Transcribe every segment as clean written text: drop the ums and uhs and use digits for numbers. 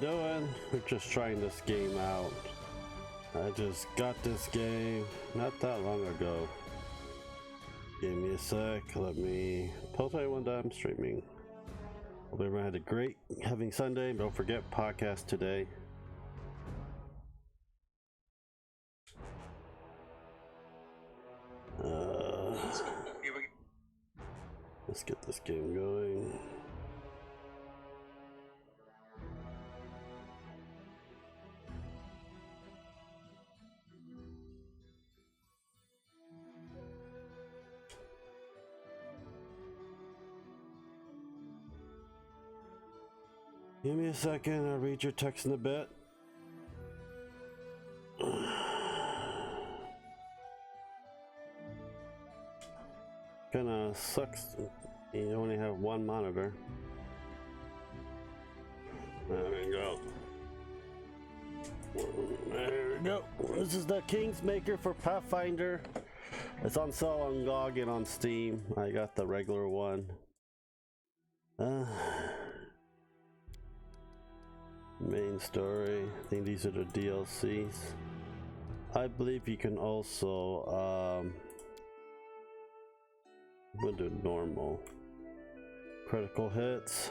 doing? We're just trying this game out. I just got this game not that long ago. Give me a sec, let me tell everyone that I'm streaming. Hope everyone had a great having Sunday. Don't forget podcast today. Let's get this game going. Give me a second, I'll read your text in a bit. Kinda sucks, you only have one monitor. There we go. There we go. This is the kingmaker for Pathfinder. It's on sale on GOG and on Steam. I got the regular one. Main story. I think these are the DLCs. I believe you can also we'll do normal. Critical hits.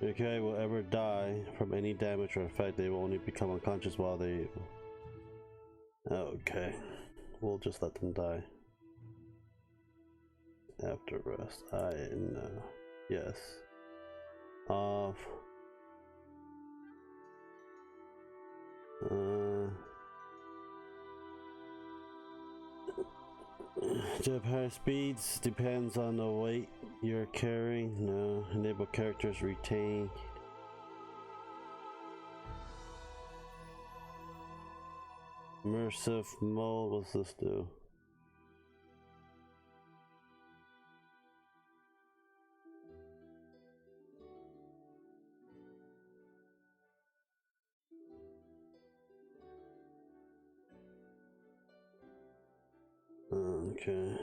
Okay, will ever die from any damage or effect, they will only become unconscious while they... Okay, we'll just let them die. After rest, I know. Yes. Off. Jetpack speeds depends on the weight you're carrying. No. Enable characters retain. Immersive mode. What's this do? Okay.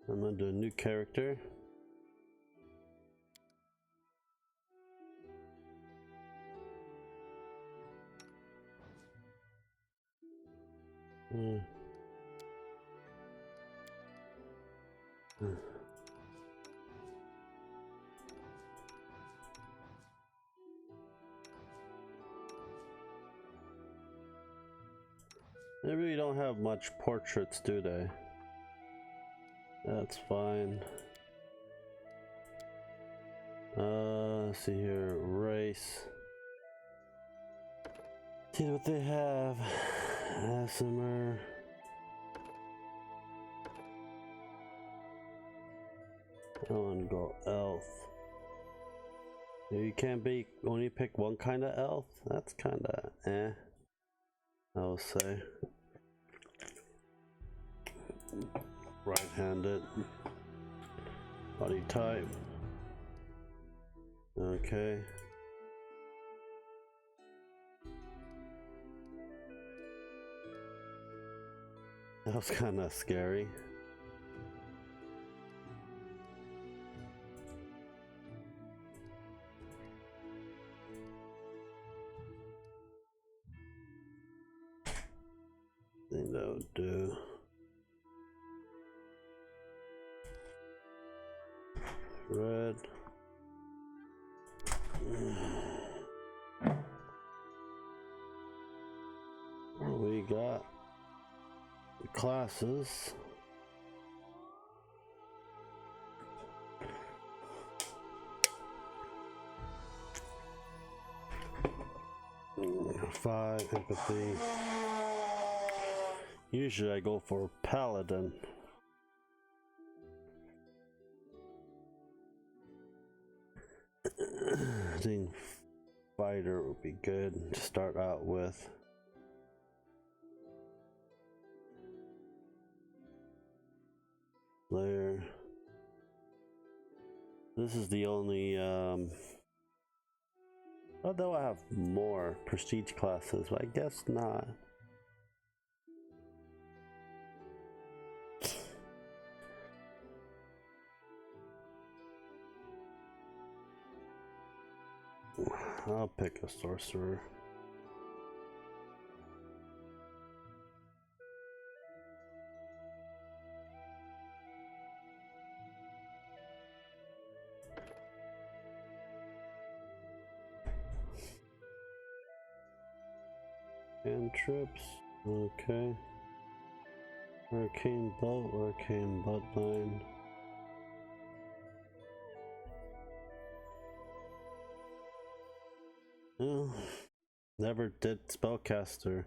I'm gonna do a new character. They really don't have much portraits, do they? That's fine. Let's see here, race. See what they have. ASMR. I want to go elf. You can't be only pick one kind of elf. That's kind of I'll say. Right-handed. Body type. Okay. That was kind of scary. I think that would do. Red. We got the classes. Five empathy. Usually I go for paladin. I think fighter would be good to start out with. There. This is the only although I have more prestige classes, but I guess not. I'll pick a sorcerer. Cantrips, okay. Arcane bolt, arcane bloodline. Well, never did spellcaster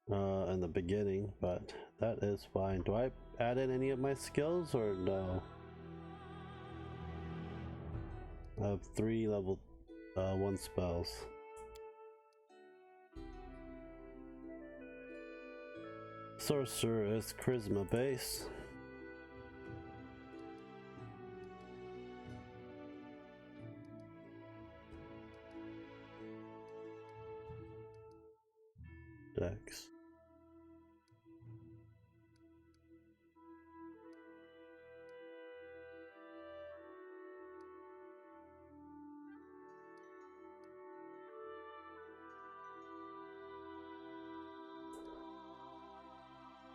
in the beginning, but that is fine. Do I add in any of my skills or no? I have 3 level 1 spells. Sorcerer is charisma base. Dex.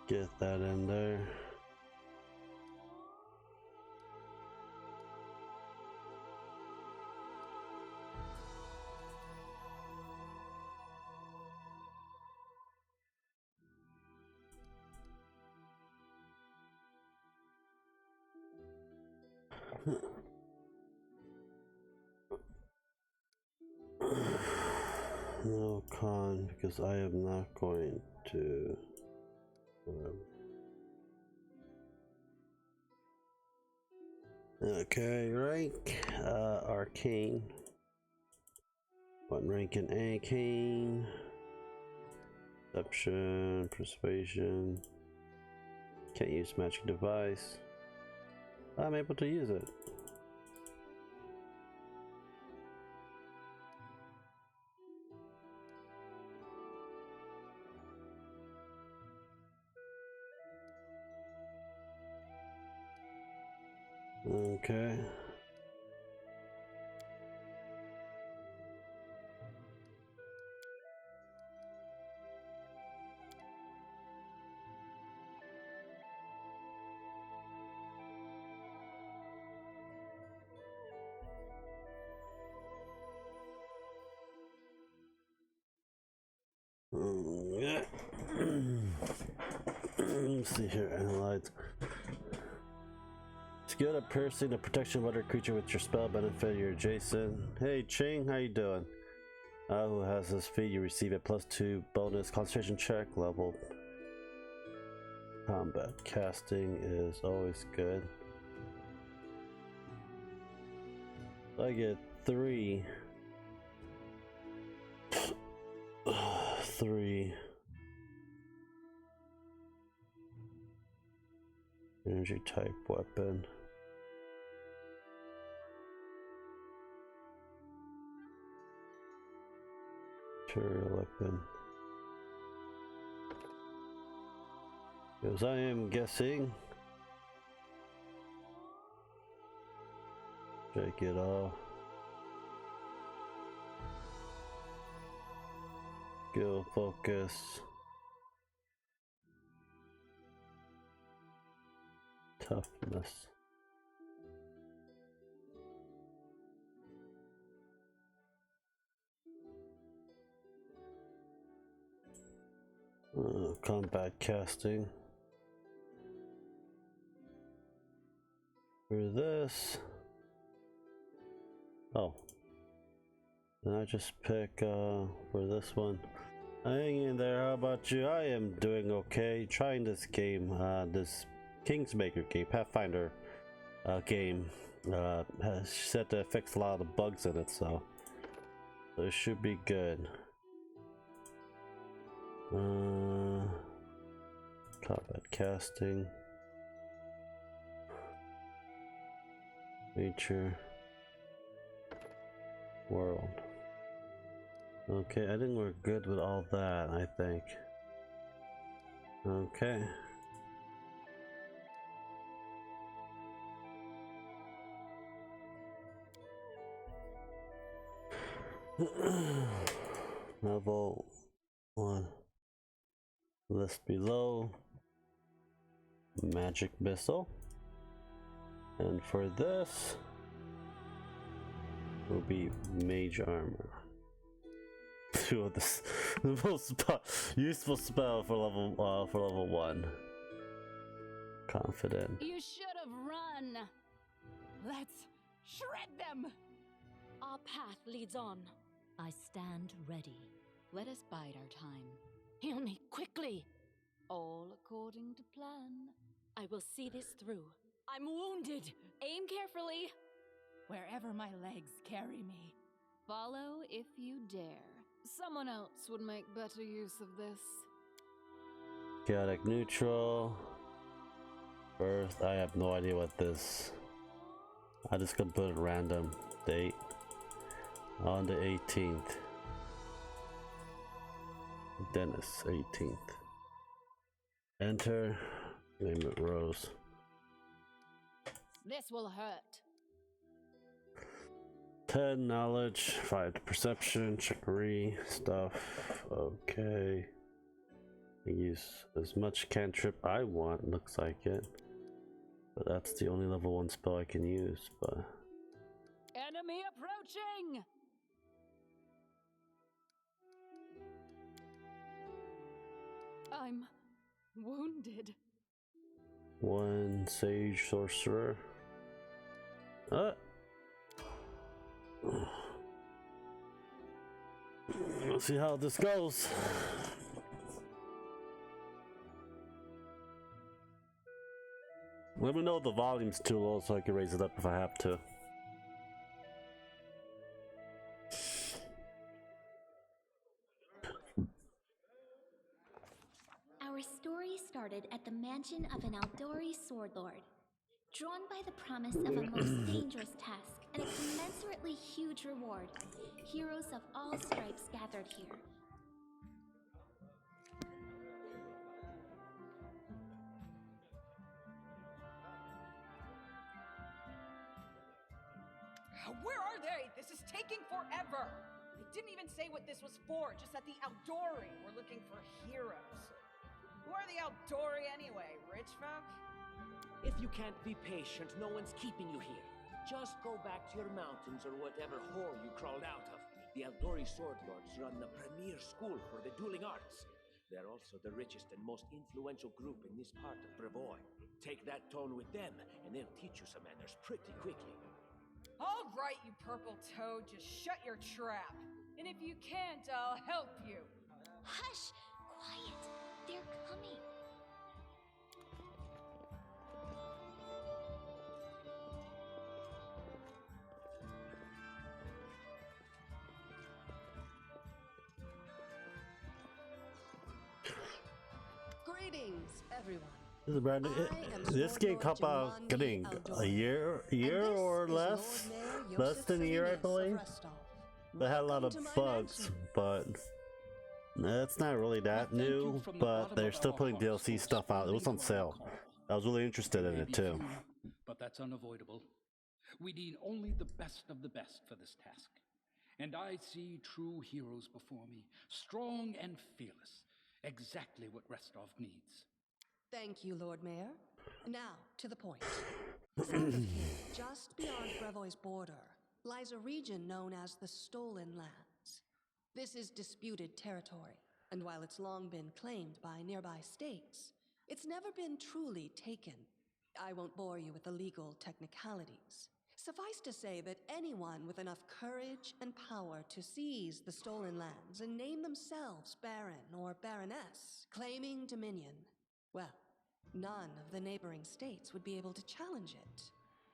Get that in there. No con, because I am not going to. Okay, rank arcane. What rank in arcane? Deception, persuasion. Can't use magic device. I'm able to use it. Okay. Let's see here, analyze. Skill at piercing the protection of other creature with your spell benefit. You're adjacent. Hey Ching, how you doing? Who has this feat? You receive a +2 bonus concentration check level. Combat casting is always good. I get 3. 3 energy type weapon. Material weapon. Because I am guessing. Check it off. Skill focus. Toughness. Combat casting. For this. Oh. Then I just pick for this one. Hang in there, how about you? I am doing okay. Trying this game, this kingmaker game, pathfinder game. Has set to fix a lot of the bugs in it, so it should be good. Combat casting. Nature. World. Okay, I think we're good with all that, I think. Okay. Level 1. List below. Magic missile. And for this will be mage armor. This the most useful spell for level 1. Confident. You should have run. Let's shred them. Our path leads on. I stand ready. Let us bide our time. Heal me quickly. All according to plan. I will see this through. I'm wounded. Aim carefully. Wherever my legs carry me. Follow if you dare. Someone else would make better use of this. Chaotic neutral. Birth. I have no idea what this. I just gonna put a random date on the 18th. Dennis 18th. Enter. Name it Rose. This will hurt. 10 knowledge, 5 perception, trickery, stuff. Okay. I use as much cantrip I want, looks like it. But that's the only level 1 spell I can use, but... Enemy approaching! I'm wounded. 1 sage sorcerer. Let's see how this goes. Let me know if the volume's too low so I can raise it up if I have to. Our story started at the mansion of an Aldori sword lord. Drawn by the promise of a most dangerous task and a commensurately huge reward, heroes of all stripes gathered here. Where are they? This is taking forever! They didn't even say what this was for, just that the Aldori were looking for heroes. Who are the Aldori anyway, rich folk? If you can't be patient, no one's keeping you here. Just go back to your mountains or whatever hole you crawled out of. The Aldori Sword Lords run the premier school for the dueling arts. They're also the richest and most influential group in this part of Brevoy. Take that tone with them, and they'll teach you some manners pretty quickly. All right, you purple toad, just shut your trap. And if you can't, I'll help you. Hush! Quiet! They're coming! Greetings, everyone. This is brand new. This game come out getting a year or less than a year, I believe. They had a lot of bugs, but it's not really that new. But they're still putting DLC stuff out. It was on sale. I was really interested in it too. But that's unavoidable. We need only the best of the best for this task. And I see true heroes before me, strong and fearless. Exactly what Restov needs. Thank you, Lord Mayor. Now, to the point. South of here, just beyond Brevoy's border, lies a region known as the Stolen Lands. This is disputed territory, and while it's long been claimed by nearby states, it's never been truly taken. I won't bore you with the legal technicalities. Suffice to say that anyone with enough courage and power to seize the Stolen Lands and name themselves Baron or Baroness, claiming dominion, well, none of the neighboring states would be able to challenge it.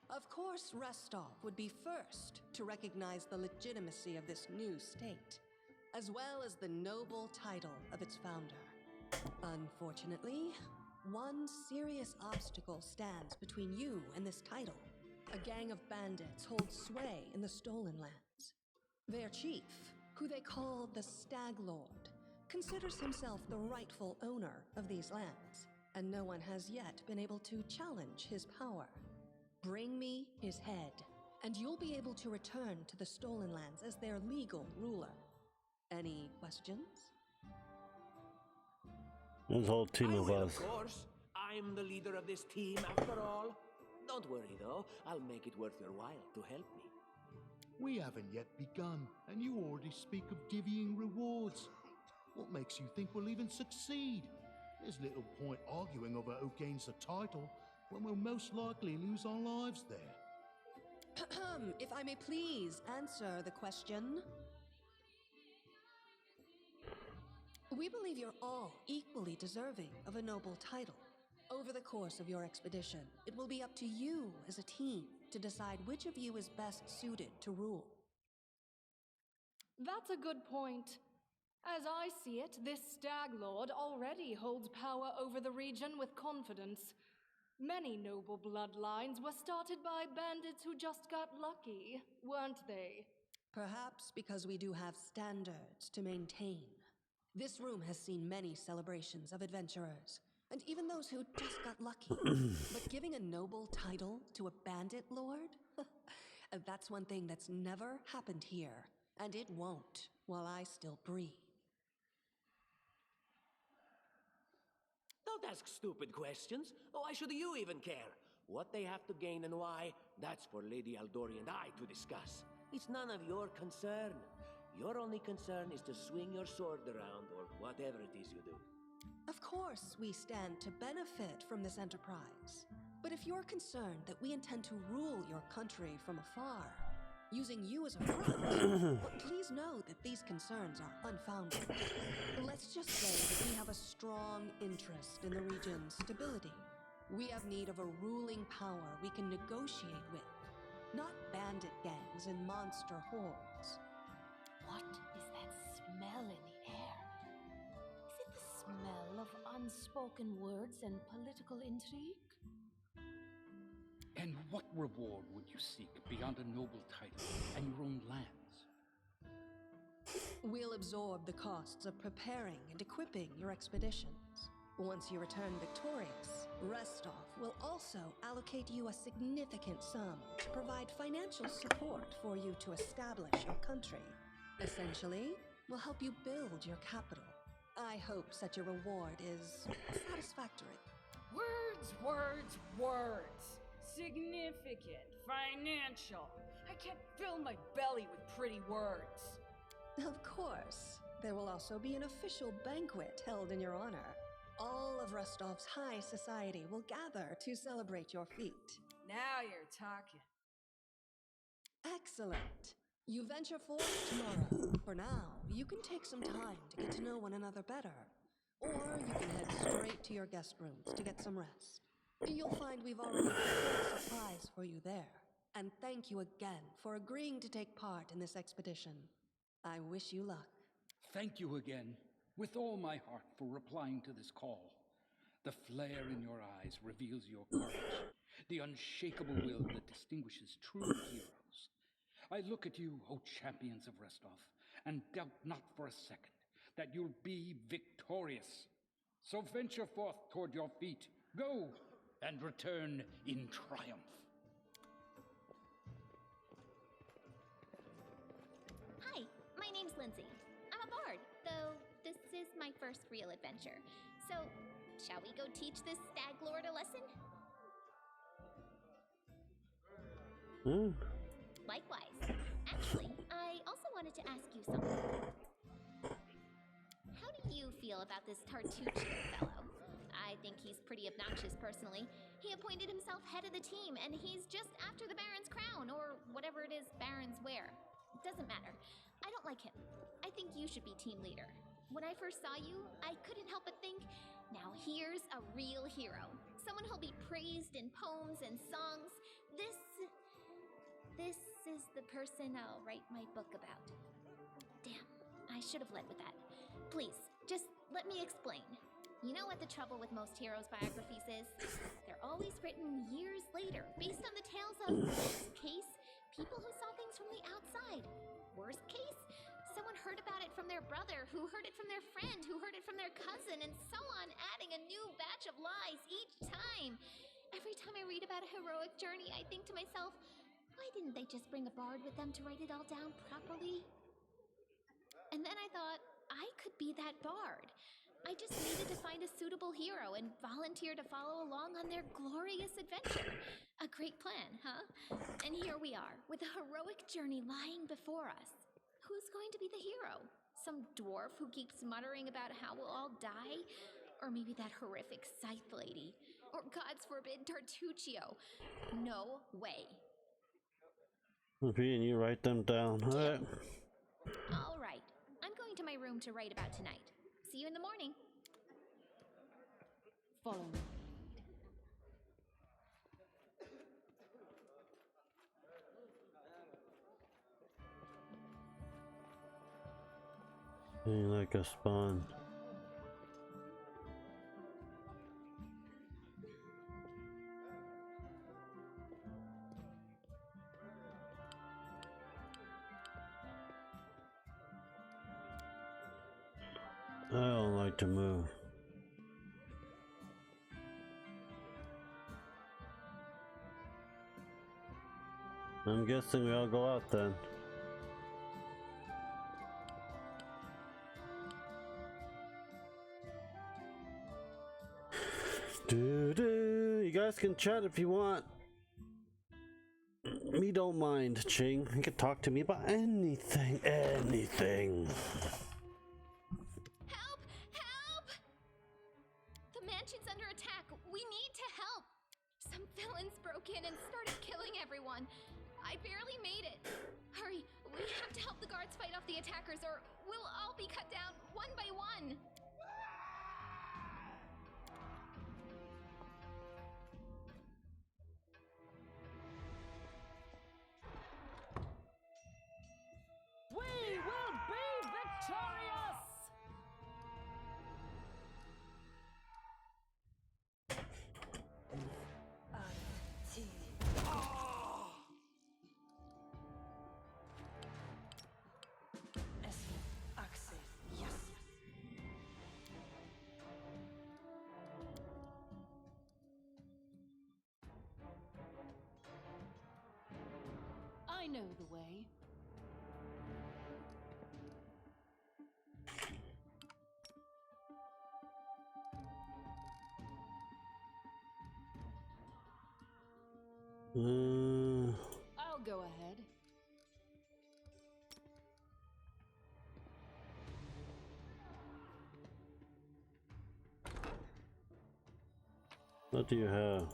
Of course, Restov would be first to recognize the legitimacy of this new state, as well as the noble title of its founder. Unfortunately, one serious obstacle stands between you and this title. A gang of bandits holds sway in the Stolen Lands. Their chief, who they call the Stag Lord, considers himself the rightful owner of these lands, and no one has yet been able to challenge his power. Bring me his head, and you'll be able to return to the Stolen Lands as their legal ruler. Any questions? There's a whole team of us. Of course. I'm the leader of this team, after all. Don't worry, though. I'll make it worth your while to help me. We haven't yet begun, and you already speak of divvying rewards. What makes you think we'll even succeed? There's little point arguing over who gains the title when we'll most likely lose our lives there. If I may please answer the question. We believe you're all equally deserving of a noble title. Over the course of your expedition, it will be up to you as a team to decide which of you is best suited to rule. That's a good point. As I see it, this Stag Lord already holds power over the region with confidence. Many noble bloodlines were started by bandits who just got lucky, weren't they? Perhaps because we do have standards to maintain. This room has seen many celebrations of adventurers, and even those who just got lucky. But giving a noble title to a bandit lord? That's one thing that's never happened here, and it won't while I still breathe. Don't ask stupid questions. Why should you even care? What they have to gain and why, that's for Lady Aldori and I to discuss. It's none of your concern. Your only concern is to swing your sword around, or whatever it is you do. Of course, we stand to benefit from this enterprise. But if you're concerned that we intend to rule your country from afar, using you as a front, please know that these concerns are unfounded. Let's just say that we have a strong interest in the region's stability. We have need of a ruling power we can negotiate with, not bandit gangs and monster hordes. What is that smell in the air? Is it the smell of unspoken words and political intrigue? And what reward would you seek beyond a noble title and your own lands? We'll absorb the costs of preparing and equipping your expeditions. Once you return victorious, Restov will also allocate you a significant sum to provide financial support for you to establish your country. Essentially, we'll help you build your capital. I hope such a reward is satisfactory. Words, words, words. Significant, financial. I can't fill my belly with pretty words. Of course. There will also be an official banquet held in your honor. All of Rostov's high society will gather to celebrate your feat. Now you're talking. Excellent. You venture forth tomorrow. For now, you can take some time to get to know one another better. Or you can head straight to your guest rooms to get some rest. You'll find we've already prepared a surprise for you there. And thank you again for agreeing to take part in this expedition. I wish you luck. Thank you again, with all my heart, for replying to this call. The flare in your eyes reveals your courage, the unshakable will that distinguishes true heroes. I look at you, O champions of Restov, and doubt not for a second that you'll be victorious. So venture forth toward your feet. Go, and return in triumph. Hi, my name's Lindsay. I'm a bard, though this is my first real adventure. So, shall we go teach this stag lord a lesson? Likewise. Actually, I also wanted to ask you something. How do you feel about this Tartuccio fellow? I think he's pretty obnoxious personally. He appointed himself head of the team, and he's just after the Baron's crown, or whatever it is barons wear. Doesn't matter. I don't like him. I think you should be team leader. When I first saw you, I couldn't help but think, now here's a real hero. Someone who'll be praised in poems and songs. This is the person I'll write my book about. Damn, I should have led with that. Please, just let me explain. You know what the trouble with most heroes' biographies is? They're always written years later, based on the tales of, best case, people who saw things from the outside. Worst case, someone heard about it from their brother, who heard it from their friend, who heard it from their cousin, and so on, adding a new batch of lies each time. Every time I read about a heroic journey, I think to myself, Why didn't they just bring a bard with them to write it all down properly? And then I thought, I could be that bard. I just needed to find a suitable hero and volunteer to follow along on their glorious adventure. A great plan, huh? And here we are, with a heroic journey lying before us. Who's going to be the hero? Some dwarf who keeps muttering about how we'll all die? Or maybe that horrific scythe lady? Or, God's forbid, Tartuccio? No way. Okay, and you write them down. Alright. All right. I'm going to my room to write about tonight. See you in the morning. Follow me. Being like a spawn. I don't like to move. I'm guessing we all go out then. You guys can chat if you want. Me don't mind, Ching. You can talk to me about anything, anything. Help! Help! The mansion's under attack. We need to help. Some villains broke in and started killing everyone. I barely made it. Hurry, we have to help the guards fight off the attackers or we'll all be cut down one by one. We will be victorious! I know the way. I'll go ahead. What do you have?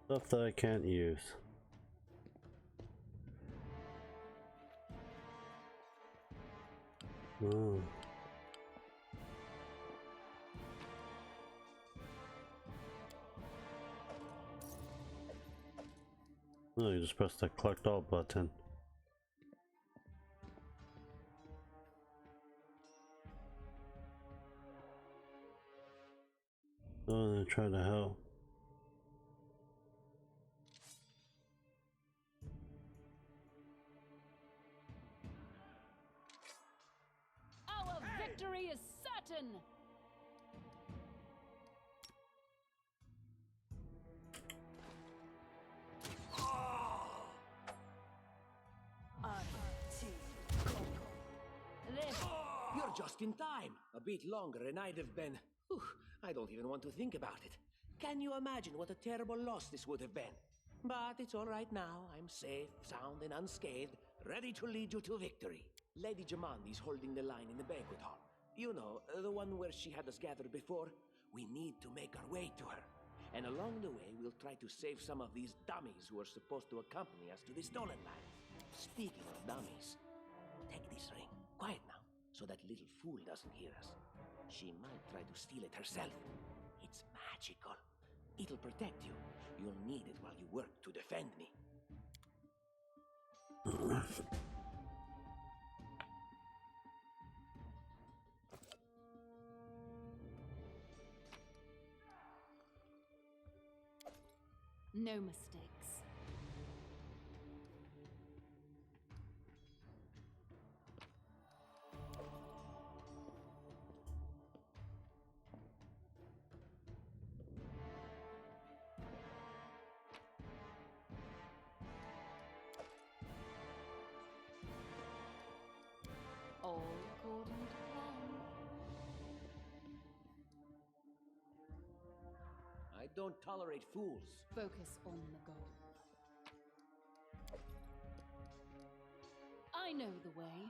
Stuff that I can't use. Oh. Oh, you just press the collect all button. Oh, they're trying to help. Our victory is certain! You're just in time. A bit longer and I'd have been... Whew, I don't even want to think about it. Can you imagine what a terrible loss this would have been? But it's all right now. I'm safe, sound, and unscathed, ready to lead you to victory. Lady Jamandi's holding the line in the banquet hall. You know, the one where she had us gathered before. We need to make our way to her. And along the way, we'll try to save some of these dummies who are supposed to accompany us to the stolen land. Speaking of dummies, take this ring. Quiet now, so that little fool doesn't hear us. She might try to steal it herself. It's magical. It'll protect you. You'll need it while you work to defend me. No mistakes. All according to plan. I don't tolerate fools. Focus on the goal. I know the way.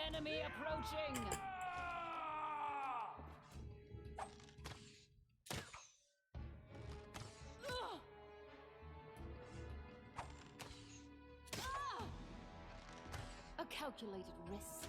Enemy approaching! Ugh! Ah! A calculated risk.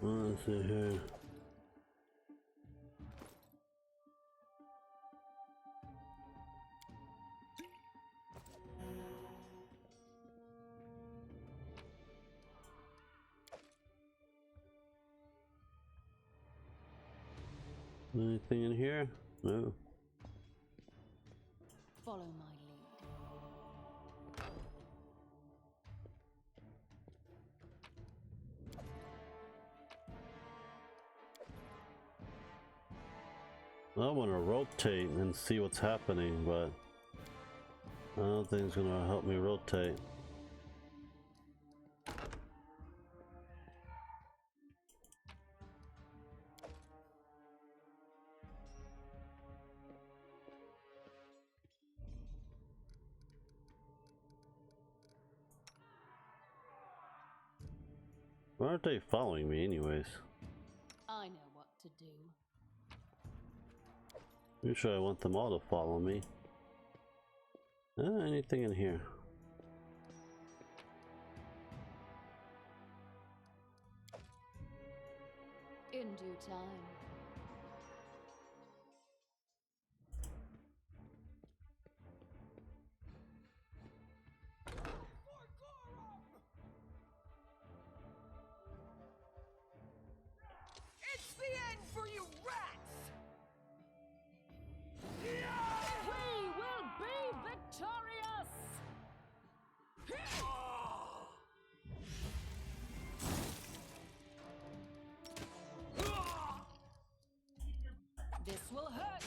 Let's see here. Anything in here? No. Follow my lead. I want to rotate and see what's happening, but I don't think it's gonna help me rotate. Why aren't they following me anyways? I know what to do. Usually I want them all to follow me. Anything in here? In due time. It's the end for you rats! We will be victorious! This will hurt!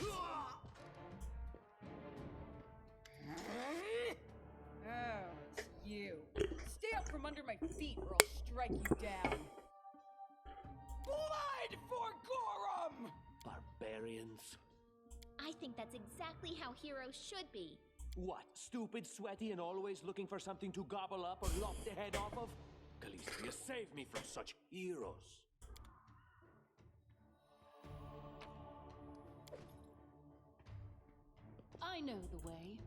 Oh, it's you. Stay out from under my feet or I'll strike you down. Blood for Gorum! Barbarians. I think that's exactly how heroes should be. What, stupid, sweaty, and always looking for something to gobble up or lop the head off of? Khaleesi, you saved me from such heroes. I know the way.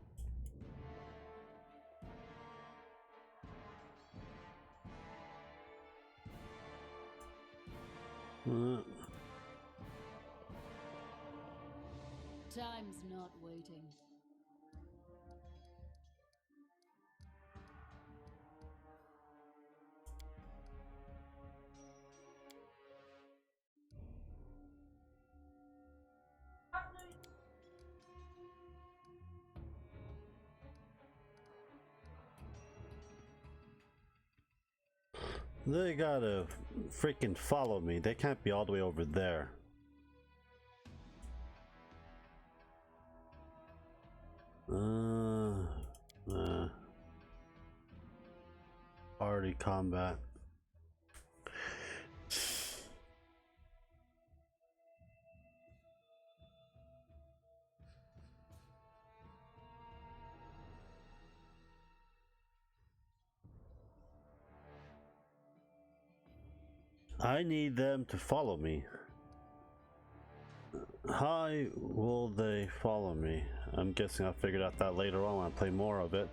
Time's not waiting. They gotta freaking follow me. They can't be all the way over there. Already combat. I need them to follow me. How will they follow me? I'm guessing I'll figure out that later on when I play more of it.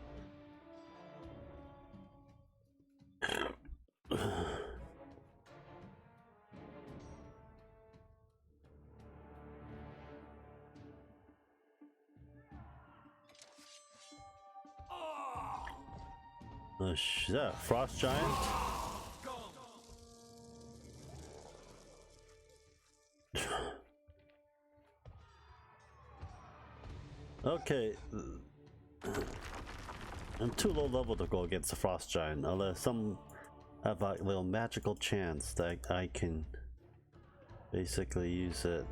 Is that a frost giant? Okay. I'm too low level to go against the frost giant, unless some have a little magical chance that I can basically use it.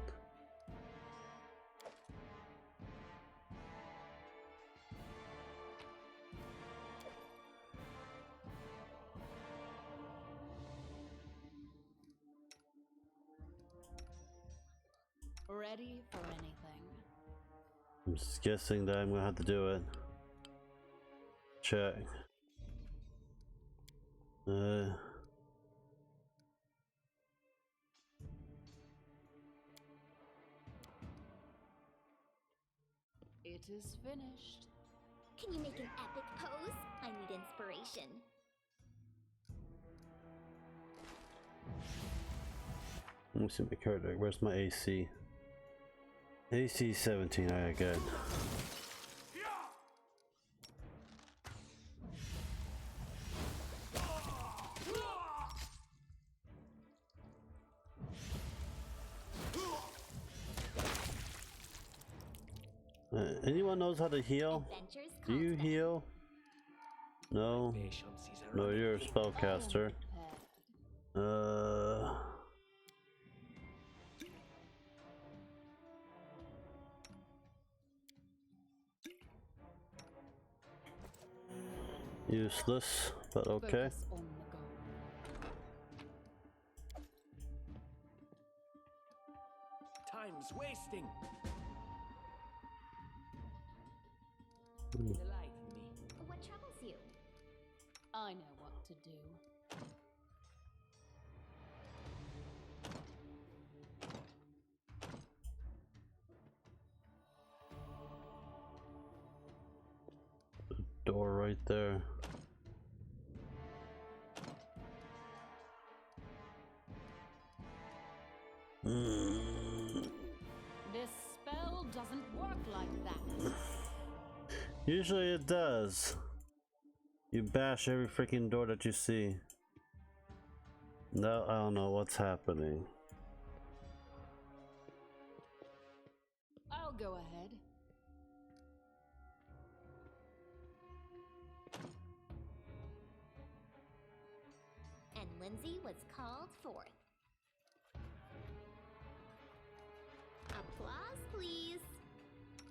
Ready for anything. I'm just guessing that I'm gonna have to do it. Check. It is finished. Can you make an epic pose? I need inspiration. Let me see my character. Where's my AC? AC 17. Alright, good. Anyone knows how to heal? Adventures Do you constant. heal? No. No, you're a spellcaster. Useless, but okay. Focus on the goal. Time's wasting. Enlighten me. What troubles you? I know what to do. Door right there. This spell doesn't work like that. Usually it does. You bash every freaking door that you see. No, I don't know what's happening. I'll go ahead. And Lindsay was called forth. Applause, please.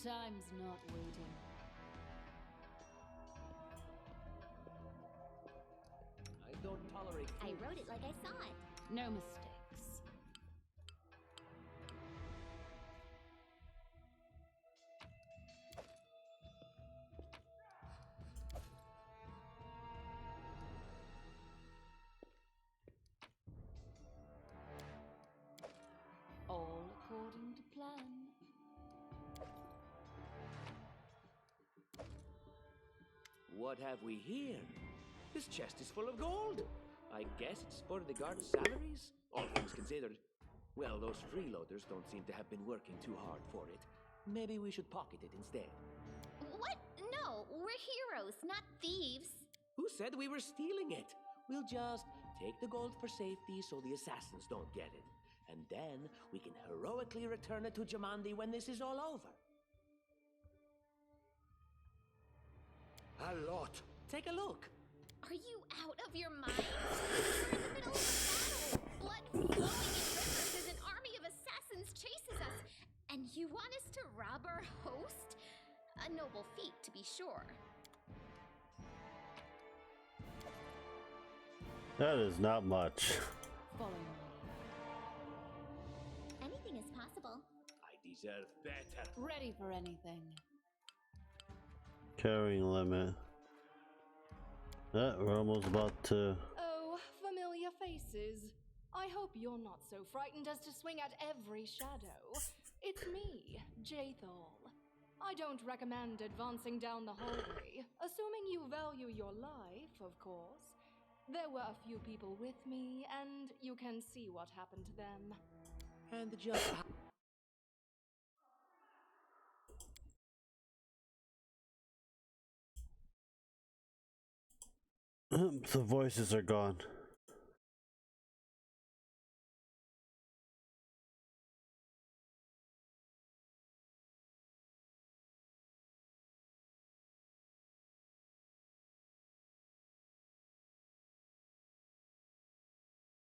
Time's not waiting. I don't tolerate I fools. wrote it like I saw it. No mistakes. All according to plan. What have we here? This chest is full of gold. I guess it's for the guards' salaries, all things considered. Well, those freeloaders don't seem to have been working too hard for it. Maybe we should pocket it instead. What? No, we're heroes, not thieves. Who said we were stealing it? We'll just take the gold for safety so the assassins don't get it. And then we can heroically return it to Jamandi when this is all over. A lot. Take a look. Are you out of your mind? We're in the middle of a battle. Blood flowing in rivers as an army of assassins chases us. And you want us to rob our host? A noble feat, to be sure. That is not much. Follow me. Anything is possible. I deserve better. Ready for anything. Carrying limit. We're almost about to. Oh, familiar faces. I hope you're not so frightened as to swing at every shadow. It's me, Jathal. I don't recommend advancing down the hallway, assuming you value your life, of course. There were a few people with me, and you can see what happened to them. And just The voices are gone.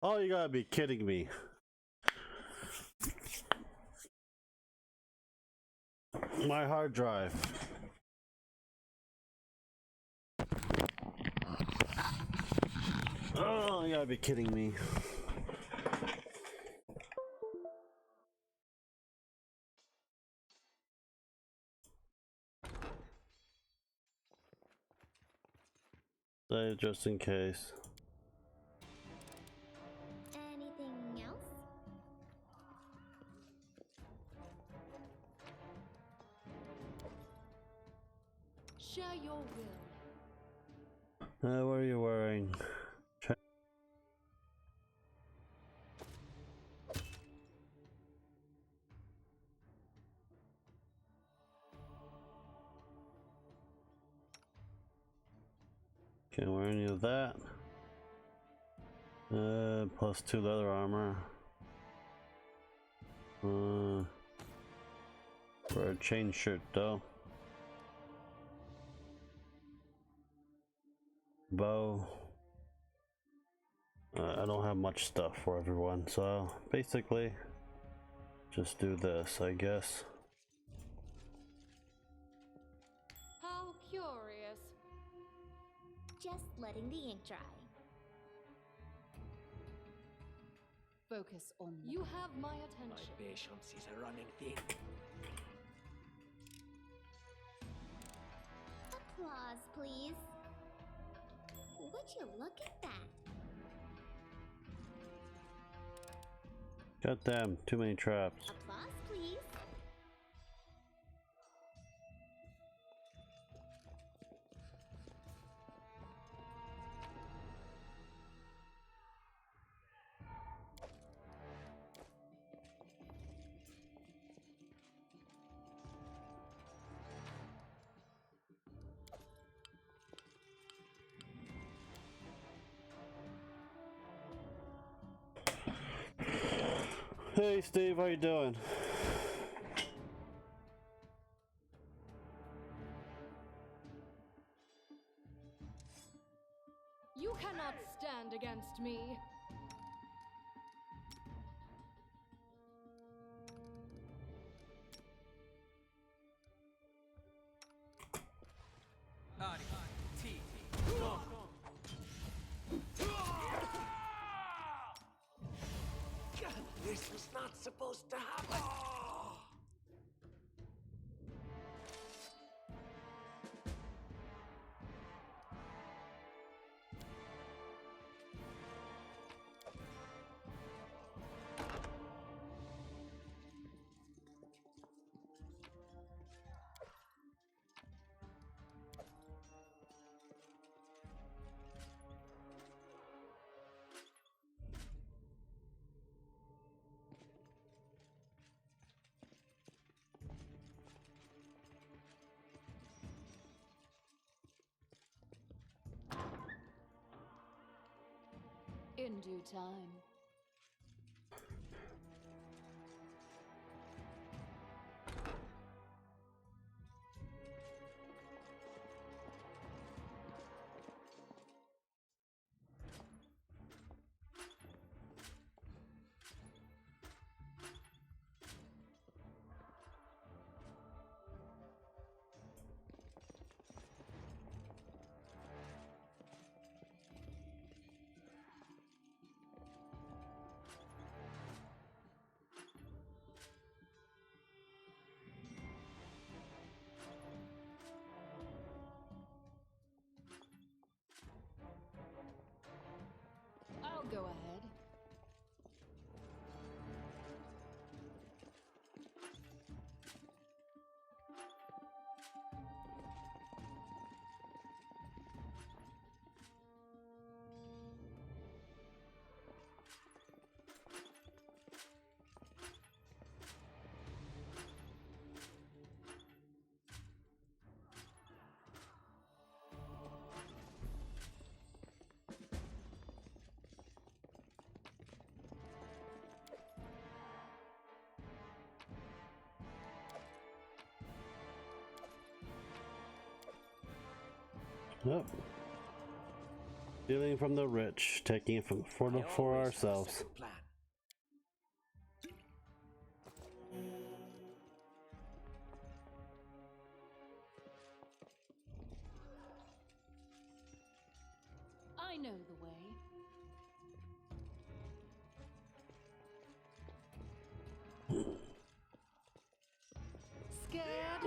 Oh, you gotta be kidding me. My hard drive. Oh, you gotta be kidding me. Just in case. Anything else? Share your will. What are you wearing? Can't wear any of that. Plus 2 leather armor. Wear a chain shirt though. Bow. I don't have much stuff for everyone, so basically just do this, I guess. How curious. Just letting the ink dry. Focus on You have my My attention. patience is a running thin. Applause, please. Would you look at that? Goddamn, too many traps. Applause, please. Hey Steve, how you doing? You cannot stand against me. This was not supposed to happen. in due time. Yep. Stealing from the rich, taking it from for I always have a ourselves. second plan. I know the way. Scared?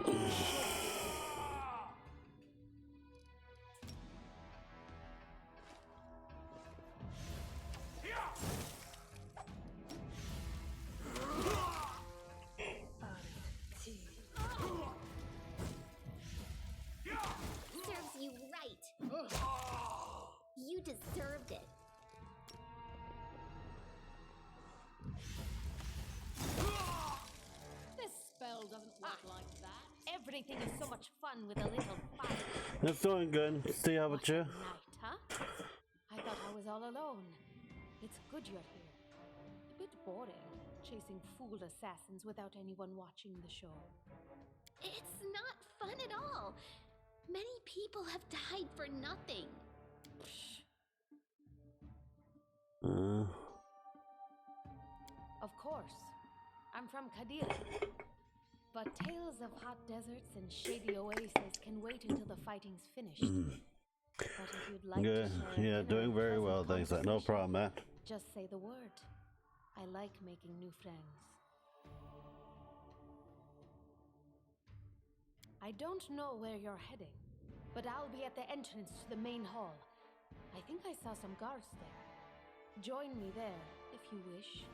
You should be. Serves you right. You deserved it. This spell doesn't work like that. Everything is so much fun with a little fight. It's doing good. See how about you? Night, huh? I thought I was all alone. It's good you're here. A bit boring, chasing fool assassins without anyone watching the show. It's not fun at all. Many people have died for nothing. Of course. I'm from Kadir. But tales of hot deserts and shady oases can wait until the fighting's finished. But if you'd like Good. to share a Yeah, dinner doing and very pleasant well. Thanks. No conversation, problem, Matt. just say the word. I like making new friends. I don't know where you're heading, but I'll be at the entrance to the main hall. I think I saw some guards there. Join me there, if you wish.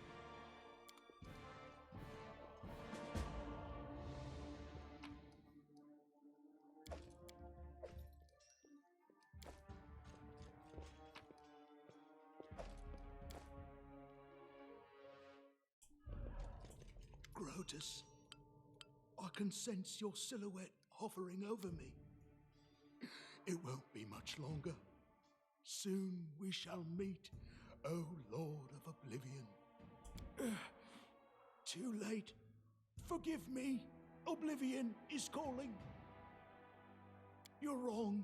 Grotus, I can sense your silhouette hovering over me. It won't be much longer. Soon we shall meet, O Lord of Oblivion. Too late. Forgive me. Oblivion is calling. You're wrong.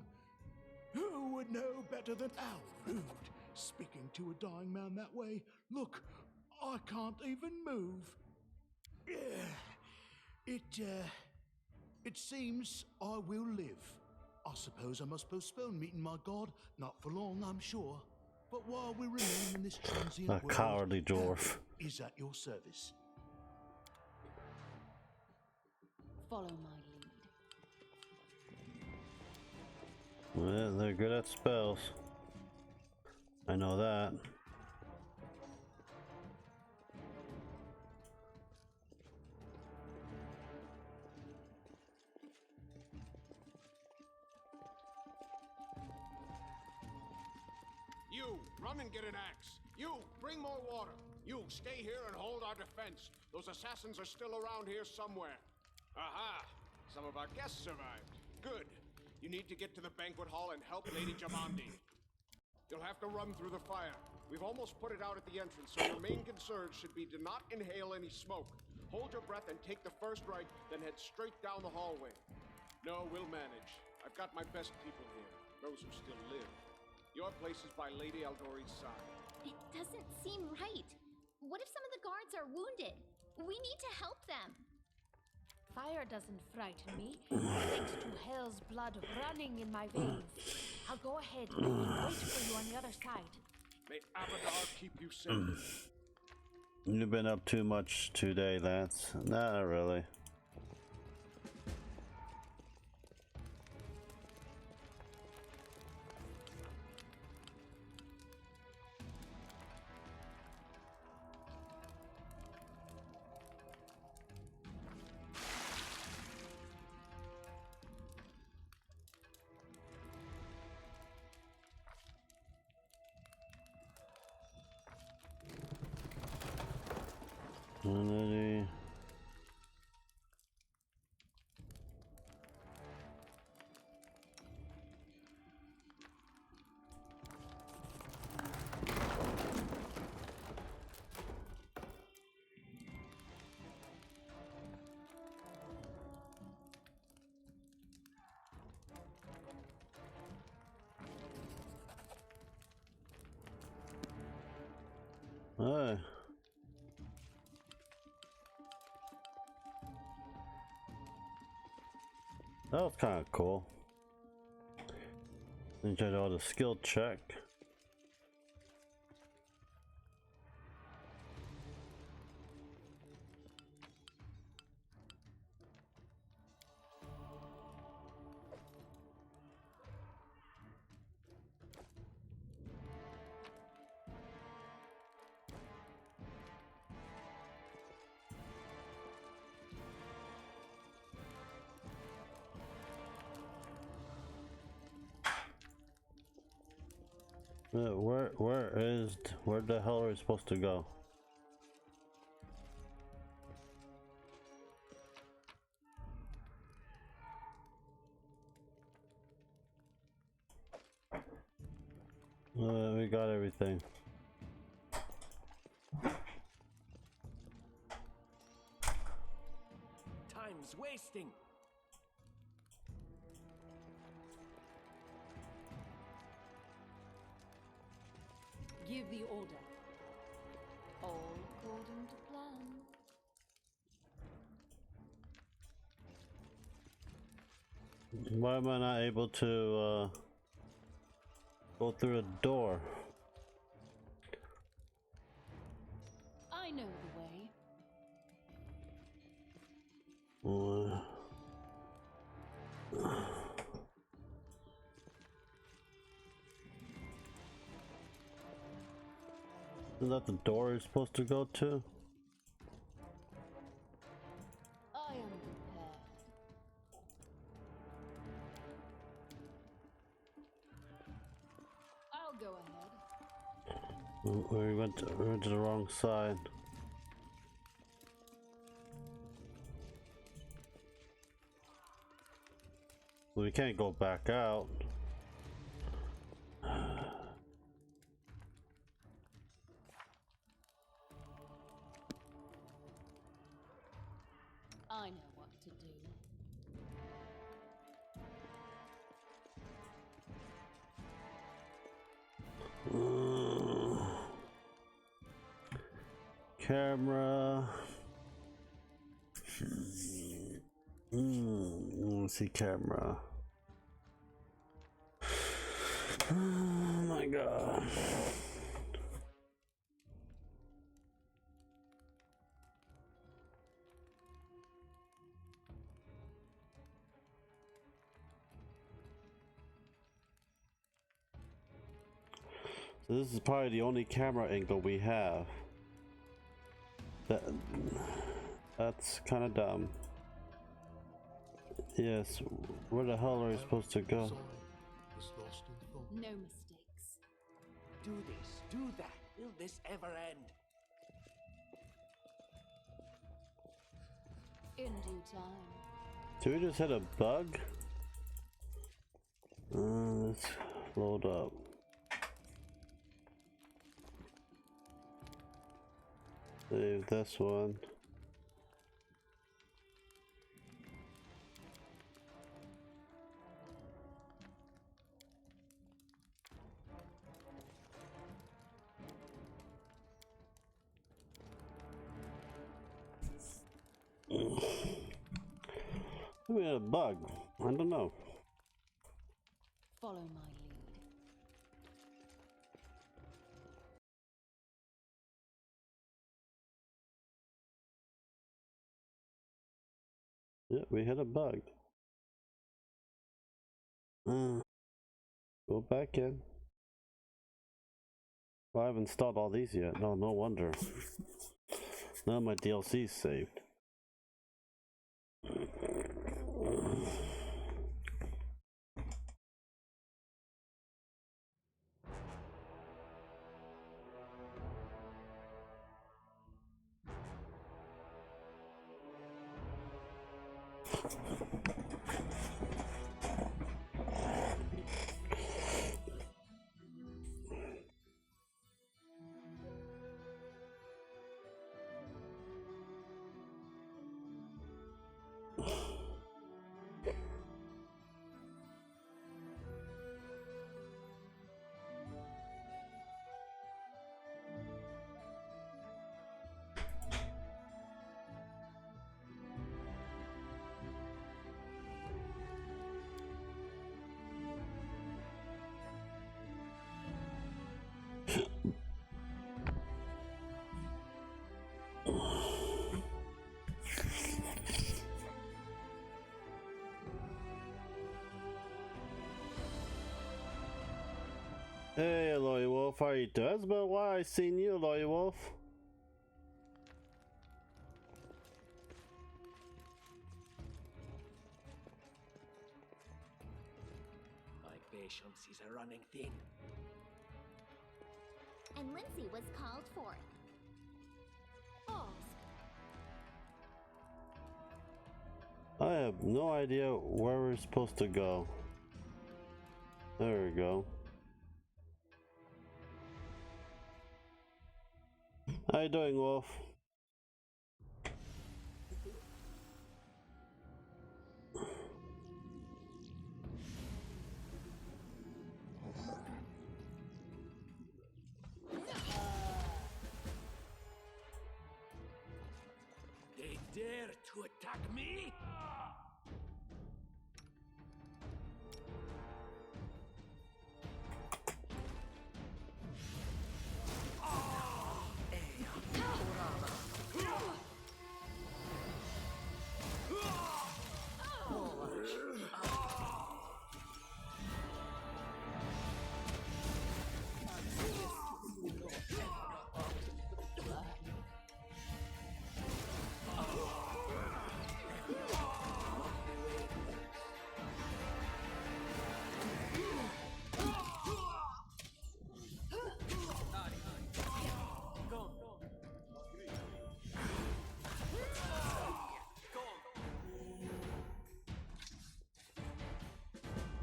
Who would know better than how rude, speaking to a dying man that way? Look, I can't even move. It seems I will live. I suppose I must postpone meeting my god. Not for long, I'm sure. But while we remain in this transient A world, cowardly dwarf. is at your service. Follow my lead. Well, they're good at spells. I know that. You, run and get an axe. You, bring more water. You, stay here and hold our defense. Those assassins are still around here somewhere. Aha! Some of our guests survived. Good. You need to get to the banquet hall and help Lady Jamandi. You'll have to run through the fire. We've almost put it out at the entrance, so your main concern should be to not inhale any smoke. Hold your breath and take the first right, then head straight down the hallway. No, we'll manage. I've got my best people here, those who still live. Your place is by Lady Aldori's side. It doesn't seem right. What if some of the guards are wounded? We need to help them. Fire doesn't frighten me, thanks to hell's blood running in my veins. I'll go ahead and wait for you on the other side. May Abadar keep you safe. You've been up too much today, Lance. Not really. Alrighty. Hey. That was kind of cool. Enjoyed all the skill check. Where the hell are we supposed to go? We got everything. Time's wasting. Give the order. All according to plan. Why am I not able to go through a door? I know the way. Isn't that the door you're supposed to go to? I am prepared. I'll go ahead. We went to the wrong side. We can't go back out. I know what to do. Camera. Let's see camera. Oh my god. So this is probably the only camera angle we have. That's kind of dumb. Yes, where the hell are we supposed to go? No mistakes. Do this, do that. Will this ever end? In due time. Did we just hit a bug? Let's load up. Save this one. We had a bug. I don't know. Follow my lead. Yeah, we had a bug. Go back in. Well, I haven't installed all these yet. No wonder. None of my DLC's saved. Hey, Aloy Wolf, how you doing? It's been a while I seen you, Aloy Wolf. My patience is a running thin. And Lindsay was called forth. Ask. I have no idea where we're supposed to go. There we go. How you doing, Wolf? They dare to attack me?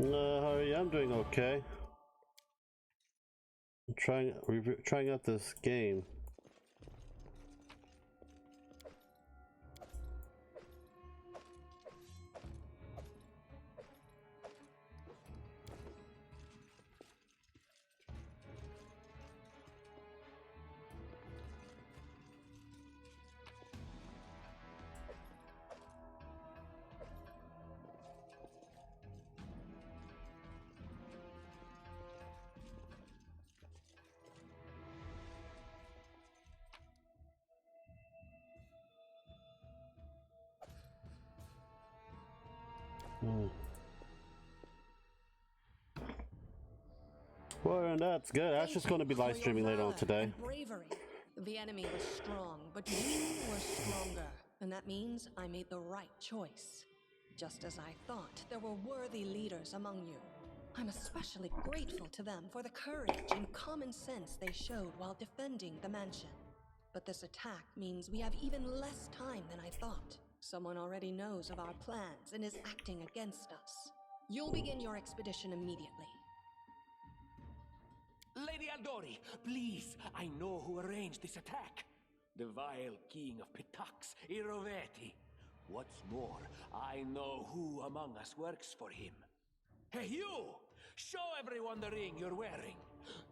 How are you? I'm doing okay. I'm trying out this game. Well, and that's good. That's just going to be live streaming later on today. Bravery. The enemy was strong, but we were stronger, and that means I made the right choice. Just as I thought, there were worthy leaders among you. I'm especially grateful to them for the courage and common sense they showed while defending the mansion. But this attack means we have even less time than I thought. Someone already knows of our plans and is acting against us. You'll begin your expedition immediately. Lady Aldori, please, I know who arranged this attack. The vile king of Pitax, Iroveti. What's more, I know who among us works for him. Hey, you! Show everyone the ring you're wearing.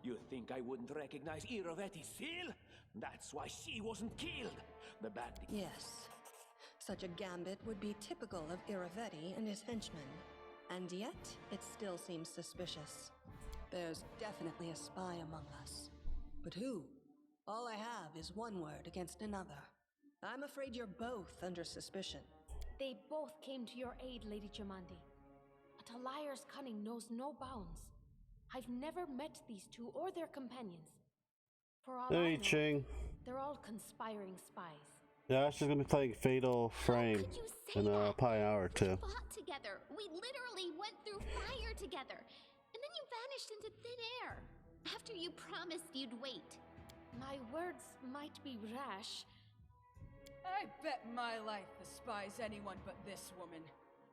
You think I wouldn't recognize Iroveti's seal? That's why she wasn't killed. The bandit. Yes. Such a gambit would be typical of Iroveti and his henchmen. And yet, it still seems suspicious. There's definitely a spy among us. But who? All I have is one word against another. I'm afraid you're both under suspicion. They both came to your aid, Lady Jamandi. But a liar's cunning knows no bounds. I've never met these two or their companions. For all I know, Ching. they're all conspiring spies. Yeah, she's gonna be playing Fatal Frame in probably an hour or two. We fought together. We literally went through fire together. And then you vanished into thin air. After you promised you'd wait. My words might be rash. I bet my life despises anyone but this woman.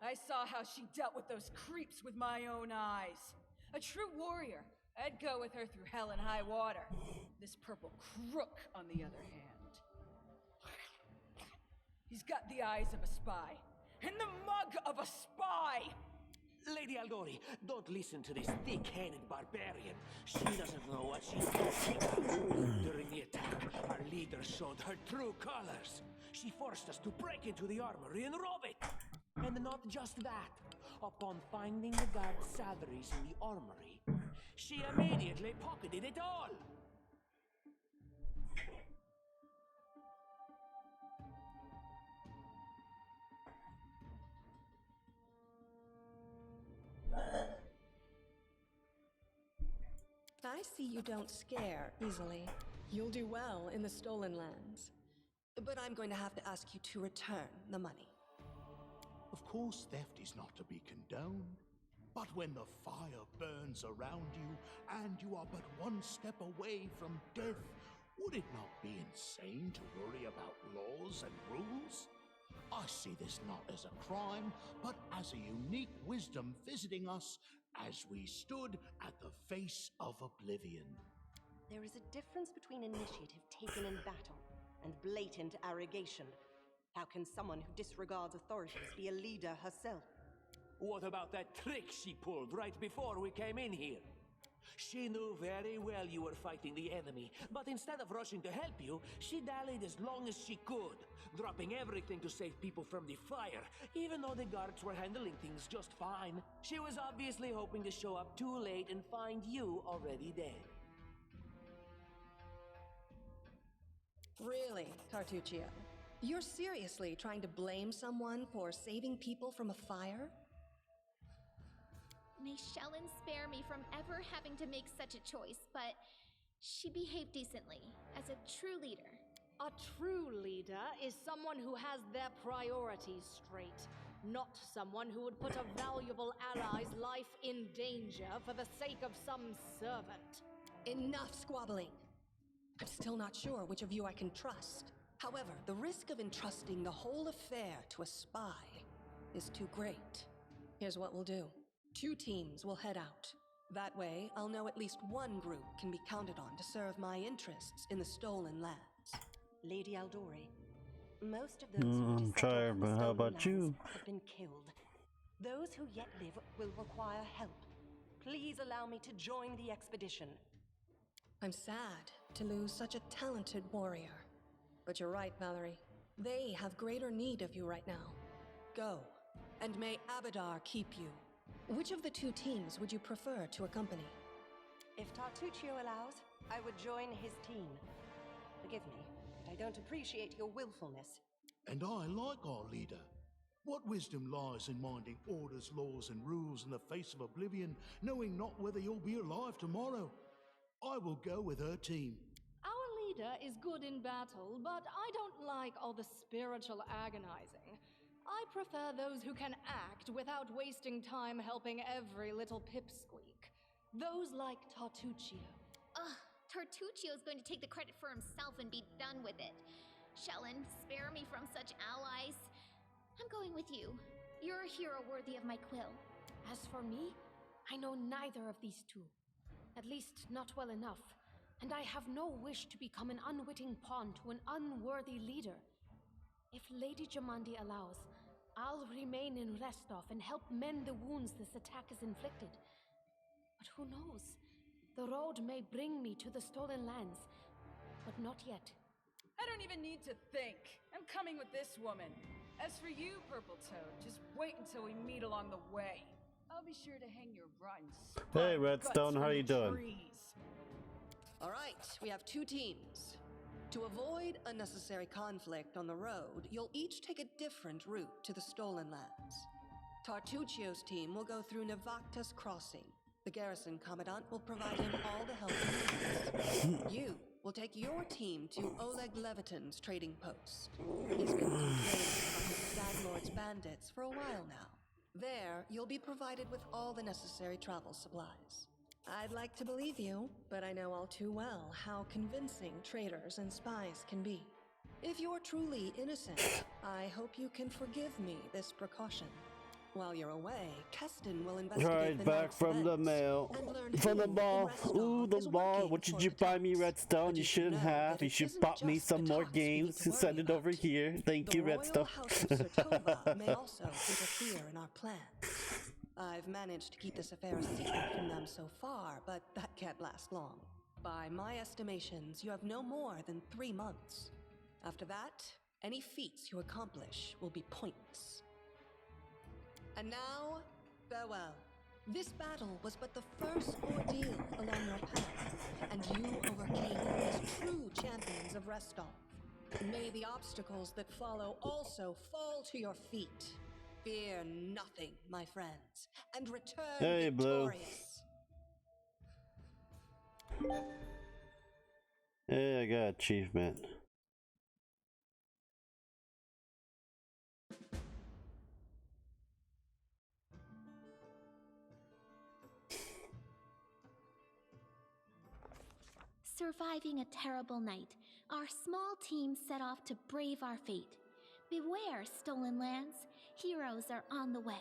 I saw how she dealt with those creeps with my own eyes. A true warrior. I'd go with her through hell and high water. This purple crook, on the other hand. He's got the eyes of a spy. And the mug of a spy! Lady Aldori, don't listen to this thick-headed barbarian. She doesn't know what she's talking about. During the attack, our leader showed her true colors. She forced us to break into the armory and rob it. And not just that. Upon finding the guard's salaries in the armory, she immediately pocketed it all. I see you don't scare easily. You'll do well in the Stolen Lands. But I'm going to have to ask you to return the money. Of course, theft is not to be condoned. But when the fire burns around you and you are but one step away from death, would it not be insane to worry about laws and rules? I see this not as a crime, but as a unique wisdom visiting us as we stood at the face of oblivion. There is a difference between initiative taken in battle and blatant arrogation. How can someone who disregards authorities be a leader herself? What about that trick she pulled right before we came in here? She knew very well you were fighting the enemy, but instead of rushing to help you, she dallied as long as she could, dropping everything to save people from the fire, even though the guards were handling things just fine. She was obviously hoping to show up too late and find you already dead. Really, Tartuccio? You're seriously trying to blame someone for saving people from a fire? May Shellen spare me from ever having to make such a choice, but she behaved decently, as a true leader. A true leader is someone who has their priorities straight, not someone who would put a valuable ally's life in danger for the sake of some servant. Enough squabbling. I'm still not sure which of you I can trust. However, the risk of entrusting the whole affair to a spy is too great. Here's what we'll do. 2 teams will head out. That way, I'll know at least one group can be counted on to serve my interests in the Stolen Lands. Lady Aldori, most of those who I'm tired, but how about you? have been killed. Those who yet live will require help. Please allow me to join the expedition. I'm sad to lose such a talented warrior. But you're right, Valerie. They have greater need of you right now. Go, and may Abadar keep you. Which of the 2 teams would you prefer to accompany? If Tartuccio allows, I would join his team. Forgive me, but I don't appreciate your willfulness. And I like our leader. What wisdom lies in minding orders, laws, and rules in the face of oblivion, knowing not whether you'll be alive tomorrow? I will go with her team. Our leader is good in battle, but I don't like all the spiritual agonizing. I prefer those who can act without wasting time helping every little pipsqueak. Those like Tartuccio. Ugh, Tartuccio's going to take the credit for himself and be done with it. Shellen, spare me from such allies. I'm going with you. You're a hero worthy of my quill. As for me, I know neither of these 2. At least not well enough. And I have no wish to become an unwitting pawn to an unworthy leader. If Lady Jamandi allows, I'll remain in Restov and help mend the wounds this attack has inflicted. But who knows? The road may bring me to the Stolen Lands, but not yet. I don't even need to think. I'm coming with this woman. As for you, Purple Toad, just wait until we meet along the way. I'll be sure to hang your rotten Hey, spine Redstone, guts how from you the doing? trees. All right, we have 2 teams. To avoid unnecessary conflict on the road, you'll each take a different route to the Stolen Lands. Tartuccio's team will go through Navakta's Crossing. The garrison commandant will provide him all the help he needs. You will take your team to Oleg Leviton's trading post. He's been controlling the Stag Lord's bandits for a while now. There, you'll be provided with all the necessary travel supplies. I'd like to believe you, but I know all too well how convincing traitors and spies can be. If you're truly innocent, I hope you can forgive me this precaution. While you're away, Keston will investigate Alright, the back night's from the events mail. and learn From the who in mall. Restov Ooh, the is mall. working What did for you the buy me, Talks. Redstone? But You should shouldn't know have. that You it should isn't bought me just the some more Talks we need games to and send worry it over about. here. Thank The you, Royal Redstone. House of Sertova may also interfere in our plans. I've managed to keep this affair a secret from them so far, but that can't last long. By my estimations, you have no more than 3 months. After that, any feats you accomplish will be pointless. And now, farewell. This battle was but the first ordeal along your path, and you overcame them as true champions of Restov. May the obstacles that follow also fall to your feet. Fear nothing, my friends, and return Hey, Blue. victorious. Hey, I got achievement. Surviving a terrible night, our small team set off to brave our fate. Beware, stolen lands. Heroes are on the way.